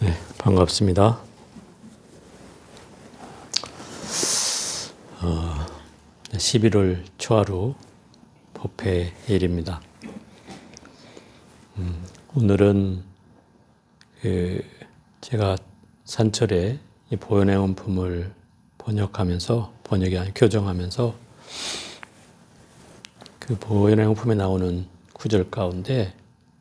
네, 반갑습니다. 11월 초하루 법회일입니다. 오늘은 제가 산철에 이 보현행원품을 번역이 아니라 교정하면서 그 보현행원품에 나오는 구절 가운데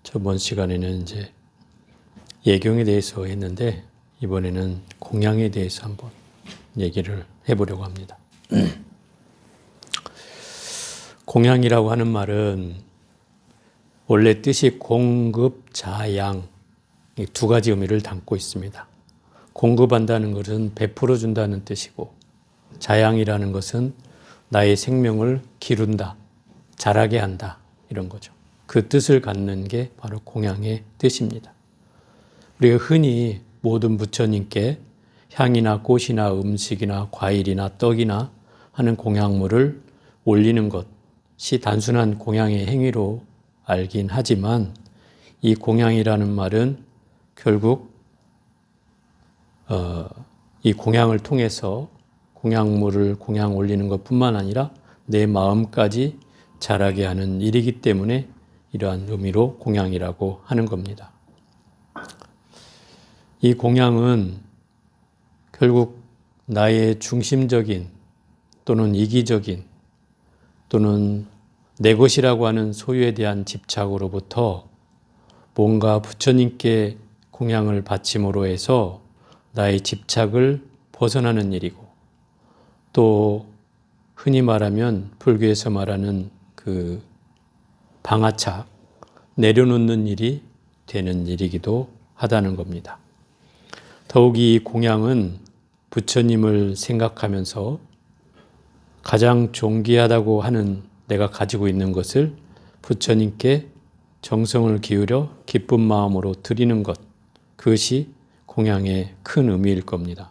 저번 시간에는 이제 예경에 대해서 했는데 이번에는 공양에 대해서 한번 얘기를 해보려고 합니다. 공양이라고 하는 말은 원래 뜻이 공급, 자양 이 두 가지 의미를 담고 있습니다. 공급한다는 것은 베풀어 준다는 뜻이고, 자양이라는 것은 나의 생명을 기른다, 자라게 한다 이런 거죠. 그 뜻을 갖는 게 바로 공양의 뜻입니다. 우리가 흔히 모든 부처님께 향이나 꽃이나 음식이나 과일이나 떡이나 하는 공양물을 올리는 것이 단순한 공양의 행위로 알긴 하지만, 이 공양이라는 말은 결국 이 공양을 통해서 공양 올리는 것뿐만 아니라 내 마음까지 자라게 하는 일이기 때문에 이러한 의미로 공양이라고 하는 겁니다. 이 공양은 결국 나의 중심적인 또는 이기적인 또는 내 것이라고 하는 소유에 대한 집착으로부터 뭔가 부처님께 공양을 바침으로 해서 나의 집착을 벗어나는 일이고, 또 흔히 말하면 불교에서 말하는 그 방아착, 내려놓는 일이 되는 일이기도 하다는 겁니다. 더욱이 이 공양은 부처님을 생각하면서 가장 존귀하다고 하는 내가 가지고 있는 것을 부처님께 정성을 기울여 기쁜 마음으로 드리는 것, 그것이 공양의 큰 의미일 겁니다.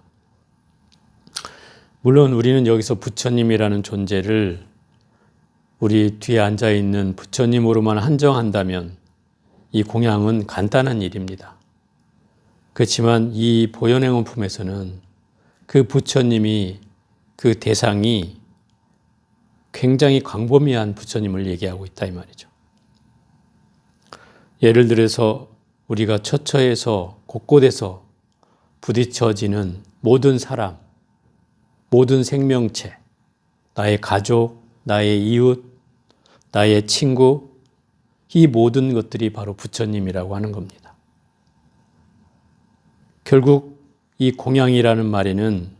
물론 우리는 여기서 부처님이라는 존재를 우리 뒤에 앉아있는 부처님으로만 한정한다면 이 공양은 간단한 일입니다. 그렇지만 이 보현행원품에서는 그 부처님이, 그 대상이 굉장히 광범위한 부처님을 얘기하고 있다 이 말이죠. 예를 들어서 우리가 처처에서 곳곳에서 부딪혀지는 모든 사람, 모든 생명체, 나의 가족, 나의 이웃, 나의 친구, 이 모든 것들이 바로 부처님이라고 하는 겁니다. 결국 이 공양이라는 말에는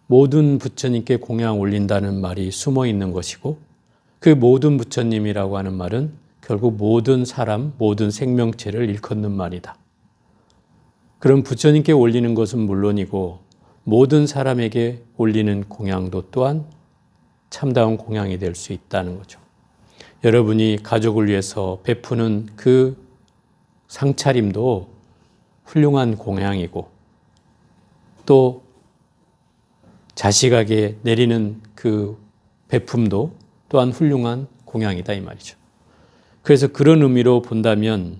모든 부처님께 공양 올린다는 말이 숨어 있는 것이고, 그 모든 부처님이라고 하는 말은 결국 모든 사람, 모든 생명체를 일컫는 말이다. 그럼 부처님께 올리는 것은 물론이고 모든 사람에게 올리는 공양도 또한 참다운 공양이 될 수 있다는 거죠. 여러분이 가족을 위해서 베푸는 그 상차림도 훌륭한 공양이고, 또 자식에게 내리는 그 베품도 또한 훌륭한 공양이다 이 말이죠. 그래서 그런 의미로 본다면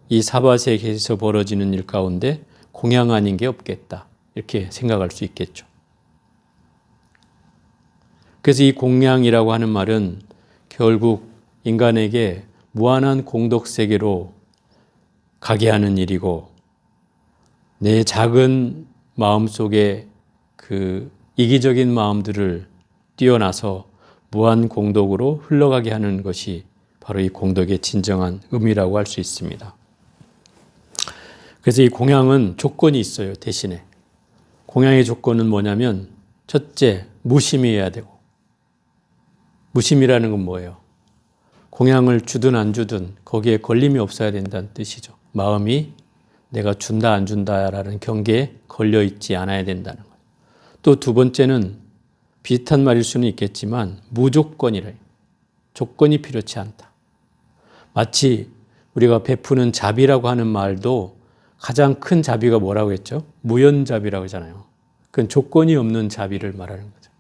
이 사바세계에서 벌어지는 일 가운데 공양 아닌 게 없겠다, 이렇게 생각할 수 있겠죠. 그래서 이 공양이라고 하는 말은 결국 인간에게 무한한 공덕세계로 가게 하는 일이고, 내 작은 마음속에 그 이기적인 마음들을 뛰어나서 무한 공덕으로 흘러가게 하는 것이 바로 이 공덕의 진정한 의미라고 할 수 있습니다. 그래서 이 공양은 조건이 있어요. 대신에 공양의 조건은 뭐냐면, 첫째, 무심이어야 되고. 무심이라는 건 뭐예요? 공양을 주든 안 주든 거기에 걸림이 없어야 된다는 뜻이죠. 마음이 내가 준다 안 준다라는 경계에 걸려 있지 않아야 된다는 거예요. 또 두 번째는 비슷한 말일 수는 있겠지만 무조건이래요. 조건이 필요치 않다. 마치 우리가 베푸는 자비라고 하는 말도 가장 큰 자비가 뭐라고 했죠? 무연자비라고 하잖아요. 그건 조건이 없는 자비를 말하는 거죠.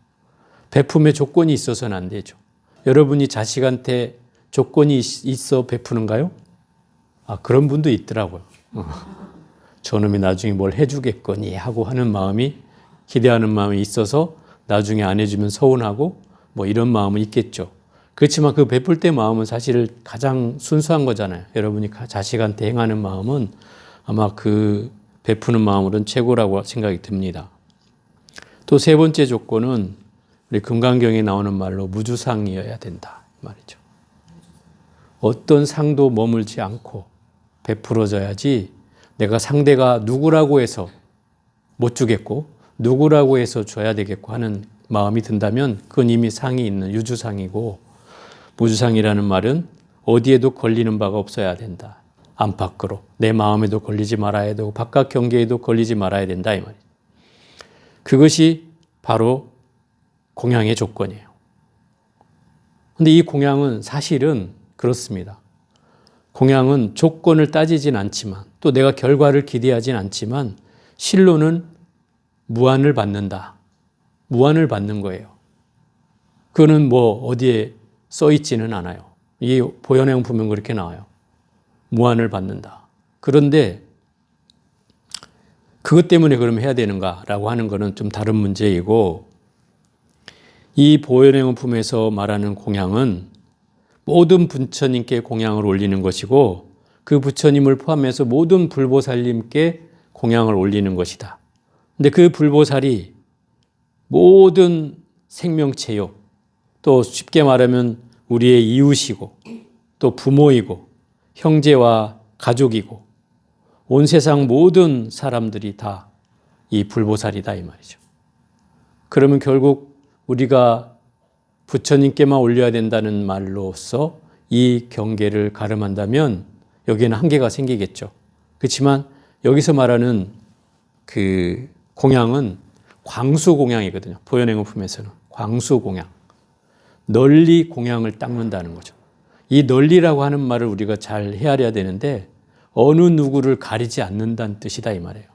베품에 조건이 있어서는 안 되죠. 여러분이 자식한테 조건이 있어 베푸는가요? 그런 분도 있더라고요. 저놈이 나중에 뭘 해주겠거니 하고 하는 마음이, 기대하는 마음이 있어서 나중에 안 해주면 서운하고 뭐 이런 마음은 있겠죠. 그렇지만 그 베풀 때 마음은 사실 가장 순수한 거잖아요. 여러분이 자식한테 행하는 마음은 아마 그 베푸는 마음으로는 최고라고 생각이 듭니다. 또 세 번째 조건은 우리 금강경에 나오는 말로 무주상이어야 된다 말이죠. 어떤 상도 머물지 않고 베풀어져야지 내가 상대가 누구라고 해서 못 주겠고 누구라고 해서 줘야 되겠고 하는 마음이 든다면 그건 이미 상이 있는 유주상이고, 무주상이라는 말은 어디에도 걸리는 바가 없어야 된다. 안팎으로 내 마음에도 걸리지 말아야 되고 바깥 경계에도 걸리지 말아야 된다 이 말이에요. 그것이 바로 공양의 조건이에요. 그런데 이 공양은 사실은 그렇습니다. 공양은 조건을 따지진 않지만 또 내가 결과를 기대하진 않지만 실로는 무한을 받는다. 무한을 받는 거예요. 그거는 뭐 어디에 써 있지는 않아요. 이 보현행 보면 그렇게 나와요. 무한을 받는다. 그런데 그것 때문에 그럼 해야 되는가라고 하는 것은 좀 다른 문제이고, 이 보현행품에서 말하는 공양은 모든 부처님께 공양을 올리는 것이고 그 부처님을 포함해서 모든 불보살님께 공양을 올리는 것이다. 근데 그 불보살이 모든 생명체요, 또 쉽게 말하면 우리의 이웃이고 또 부모이고 형제와 가족이고 온 세상 모든 사람들이 다 이 불보살이다 이 말이죠. 그러면 결국 우리가 부처님께만 올려야 된다는 말로써 이 경계를 가름한다면 여기에는 한계가 생기겠죠. 그렇지만 여기서 말하는 그 공양은 광수공양이거든요. 보현행어품에서는 광수공양, 널리 공양을 닦는다는 거죠. 이 널리라고 하는 말을 우리가 잘 헤아려야 되는데 어느 누구를 가리지 않는다는 뜻이다 이 말이에요.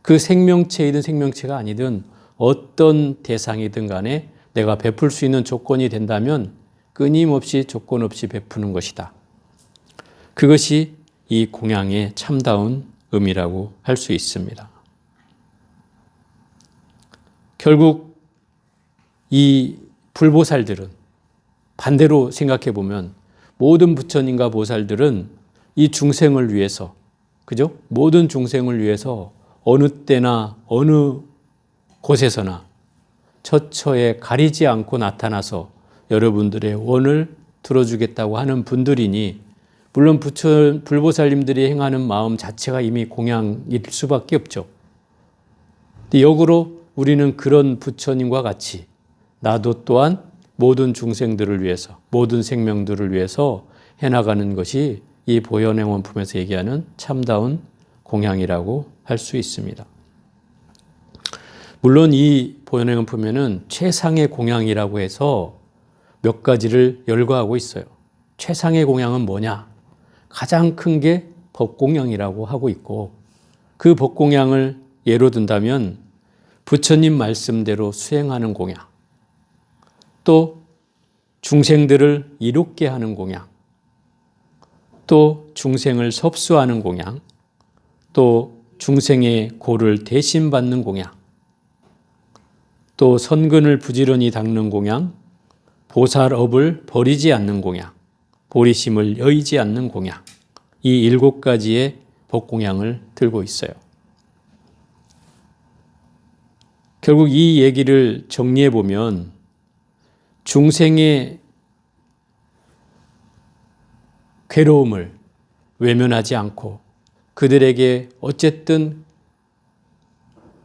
그 생명체이든 생명체가 아니든 어떤 대상이든 간에 내가 베풀 수 있는 조건이 된다면 끊임없이 조건 없이 베푸는 것이다. 그것이 이 공양의 참다운 의미라고 할 수 있습니다. 결국 이 불보살들은 반대로 생각해 보면 모든 부처님과 보살들은 이 중생을 위해서, 그죠? 모든 중생을 위해서 어느 때나 어느 곳에서나 처처에 가리지 않고 나타나서 여러분들의 원을 들어주겠다고 하는 분들이니, 물론 불보살님들이 행하는 마음 자체가 이미 공양일 수밖에 없죠. 근데 역으로 우리는 그런 부처님과 같이 나도 또한 모든 중생들을 위해서, 모든 생명들을 위해서 해나가는 것이 이 보현행원품에서 얘기하는 참다운 공양이라고 할 수 있습니다. 물론 이 보현행원품에는 최상의 공양이라고 해서 몇 가지를 열거하고 있어요. 최상의 공양은 뭐냐? 가장 큰 게 법공양이라고 하고 있고, 그 법공양을 예로 든다면 부처님 말씀대로 수행하는 공양, 또 중생들을 이롭게 하는 공양, 또 중생을 섭수하는 공양, 또 중생의 고를 대신 받는 공양, 또 선근을 부지런히 닦는 공양, 보살업을 버리지 않는 공양, 보리심을 여의지 않는 공양, 이 7가지의 법공양을 들고 있어요. 결국 이 얘기를 정리해 보면 중생의 괴로움을 외면하지 않고 그들에게 어쨌든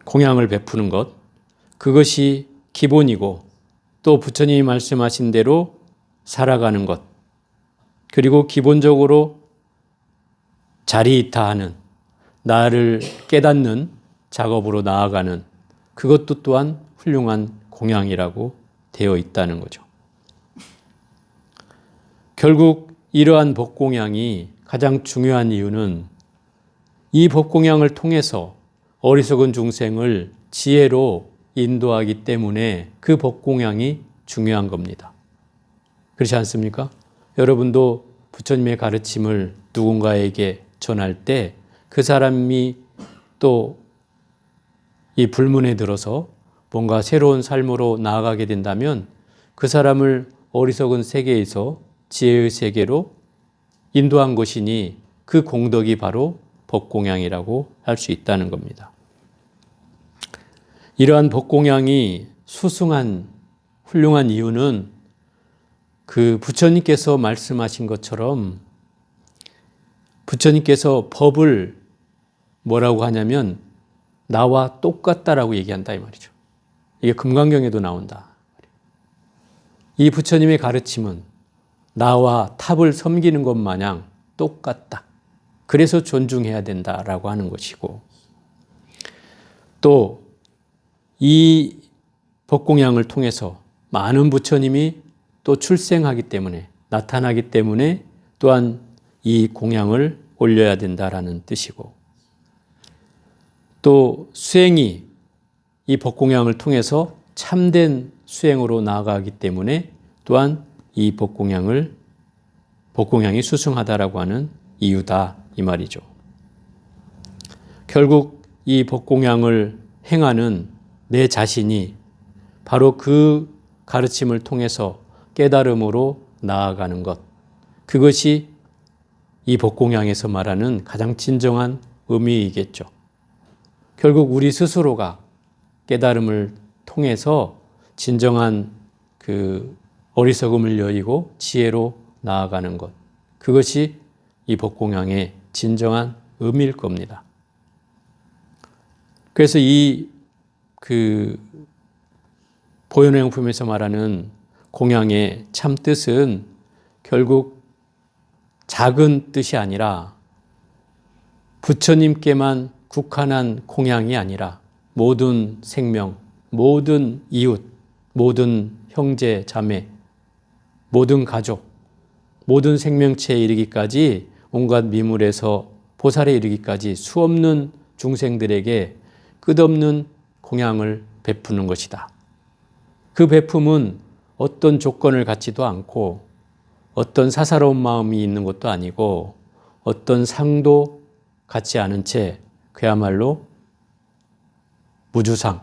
공양을 베푸는 것, 그것이 기본이고, 또 부처님이 말씀하신 대로 살아가는 것, 그리고 기본적으로 자리이타하는, 나를 깨닫는 작업으로 나아가는 그것도 또한 훌륭한 공양이라고 되어 있다는 거죠. 결국 이러한 법공양이 가장 중요한 이유는 이 법공양을 통해서 어리석은 중생을 지혜로 인도하기 때문에 그 법공양이 중요한 겁니다. 그렇지 않습니까? 여러분도 부처님의 가르침을 누군가에게 전할 때 그 사람이 또 이 불문에 들어서 뭔가 새로운 삶으로 나아가게 된다면 그 사람을 어리석은 세계에서 지혜의 세계로 인도한 것이니 그 공덕이 바로 법공양이라고 할 수 있다는 겁니다. 이러한 법공양이 수승한 훌륭한 이유는 그 부처님께서 말씀하신 것처럼 부처님께서 법을 뭐라고 하냐면 나와 똑같다라고 얘기한다 이 말이죠. 이게 금강경에도 나온다. 이 부처님의 가르침은 나와 탑을 섬기는 것 마냥 똑같다. 그래서 존중해야 된다라고 하는 것이고, 또 이 법공양을 통해서 많은 부처님이 또 출생하기 때문에, 나타나기 때문에 또한 이 공양을 올려야 된다라는 뜻이고, 또 수행이 이 법공양을 통해서 참된 수행으로 나아가기 때문에 또한 이 법공양이 수승하다라고 하는 이유다 이 말이죠. 결국 이 법공양을 행하는 내 자신이 바로 그 가르침을 통해서 깨달음으로 나아가는 것, 그것이 이 법공양에서 말하는 가장 진정한 의미이겠죠. 결국 우리 스스로가 깨달음을 통해서 진정한 그 어리석음을 여의고 지혜로 나아가는 것, 그것이 이 법공양의 진정한 의미일 겁니다. 그래서 이 보현행품에서 말하는 공양의 참 뜻은 결국 작은 뜻이 아니라 부처님께만 국한한 공양이 아니라 모든 생명, 모든 이웃, 모든 형제, 자매, 모든 가족, 모든 생명체에 이르기까지 온갖 미물에서 보살에 이르기까지 수없는 중생들에게 끝없는 공양을 베푸는 것이다. 그 베품은 어떤 조건을 갖지도 않고 어떤 사사로운 마음이 있는 것도 아니고 어떤 상도 갖지 않은 채 그야말로 무주상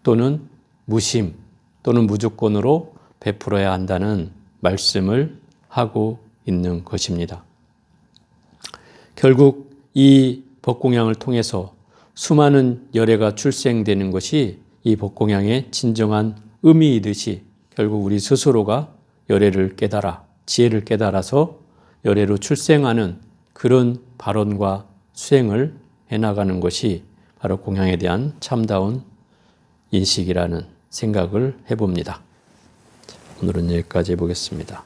또는 무심 또는 무조건으로 베풀어야 한다는 말씀을 하고 있는 것입니다. 결국 이 법공양을 통해서 수많은 열애가 출생되는 것이 이 법공양의 진정한 의미이듯이 결국 우리 스스로가 열애를 깨달아 지혜를 깨달아서 열애로 출생하는 그런 발언과 수행을 해나가는 것이 바로 공양에 대한 참다운 인식이라는 생각을 해봅니다. 오늘은 여기까지 해보겠습니다.